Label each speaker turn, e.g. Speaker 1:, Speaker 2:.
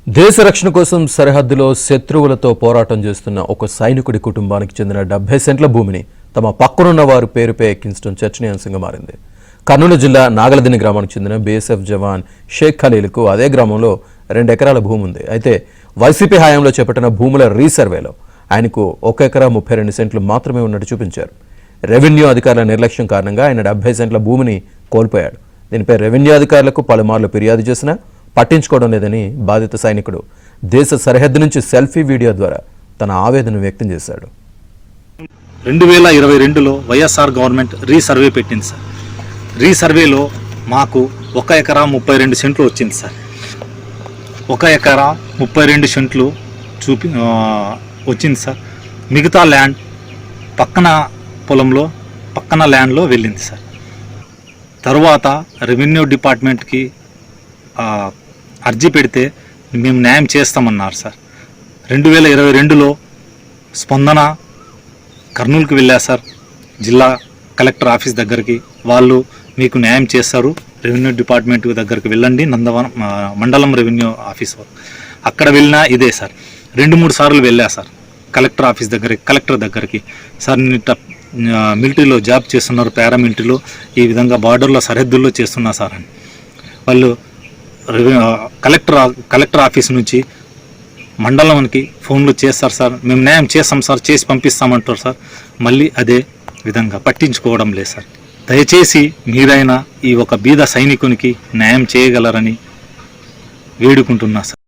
Speaker 1: దేశ రక్షణ కోసం సరిహద్దులో శత్రువులతో పోరాటం చేస్తున్న ఒక సైనికుడి కుటుంబానికి చెందిన 70 సెంట్ల భూమిని తమ పక్కనున్న వారి పేరుపై ఎక్కించడం చర్చనీయాంశంగా మారింది. కర్నూలు జిల్లా నాగలదిని గ్రామానికి చెందిన బీఎస్ఎఫ్ జవాన్ షేక్ ఖలీల్కు అదే గ్రామంలో 2 ఎకరాల భూమి ఉంది. అయితే వైసీపీ హయాంలో చేపట్టిన భూముల రీసర్వేలో ఆయనకు 1 ఎకరా 32 సెంట్లు మాత్రమే ఉన్నట్టు చూపించారు. రెవెన్యూ అధికారుల నిర్లక్ష్యం కారణంగా ఆయన 70 సెంట్ల భూమిని కోల్పోయాడు. దీనిపై రెవెన్యూ అధికారులకు పలుమార్లు ఫిర్యాదు చేసినా పట్టించుకోవడం లేదని బాధిత సైనికుడు దేశ సరిహద్దు నుంచి సెల్ఫీ వీడియో ద్వారా తన ఆవేదన వ్యక్తం చేశాడు.
Speaker 2: 2022లో వైఎస్ఆర్ గవర్నమెంట్ రీసర్వే పెట్టింది సార్. రీసర్వేలో మాకు 1 ఎకరా 32 సెంట్లు వచ్చింది సార్. 1 ఎకరా 32 సెంట్లు వచ్చింది సార్. మిగతా ల్యాండ్ పక్కన పొలంలో పక్కన ల్యాండ్లో వెళ్ళింది సార్. తర్వాత రెవెన్యూ డిపార్ట్మెంట్కి అర్జీ పెడితే మేము న్యాయం చేస్తామన్నారు సార్. 2022లో స్పందన కర్నూలుకి వెళ్ళా సార్, జిల్లా కలెక్టర్ ఆఫీస్ దగ్గరికి. వాళ్ళు మీకు న్యాయం చేస్తారు, రెవెన్యూ డిపార్ట్మెంట్ దగ్గరికి వెళ్ళండి, నందవరం మండలం రెవెన్యూ ఆఫీస్ అక్కడ వెళ్ళినా ఇదే సార్. 2-3 సార్లు వెళ్ళా సార్ కలెక్టర్ ఆఫీస్ దగ్గరికి, కలెక్టర్ దగ్గరికి. సార్ మిలిటరీలో జాబ్ చేస్తున్నారు, పారామిలిటరీలో ఈ విధంగా బార్డర్లో సరిహద్దుల్లో చేస్తున్నా సార్ అని. వాళ్ళు కలెక్టర్ ఆఫీస్ నుంచి మండలానికి ఫోన్లు చేస్తారు సార్, మేము న్యాయం చేస్తాం సార్, చేసి పంపిస్తామంటారు సార్. మళ్ళీ అదే విధంగా పట్టించుకోవడం లేదు సార్. దయచేసి మీరైనా ఈ ఒక బీద సైనికునికి న్యాయం చేయగలరని వేడుకుంటున్నా సార్.